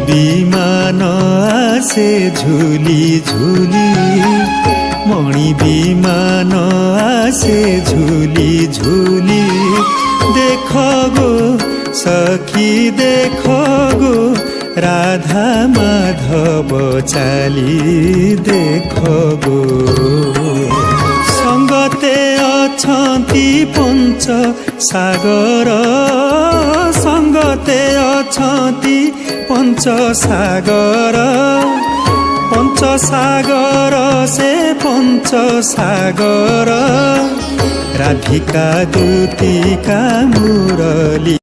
বিমান আসে ঝুলি ঝুলি, মণি বিমান আসে ঝুলি ঝুলি। দেখ গো সখী দেখ গো, রাধা মাধব চালি দেখ গো। সঙ্গতে অছন্তি পঞ্চ সাগর, সঙ্গতে অছন্তি পঞ্চ সাগর। পঞ্চ সাগর সে পঞ্চ সাগর, রাধিকা দুতিকা মুরলী।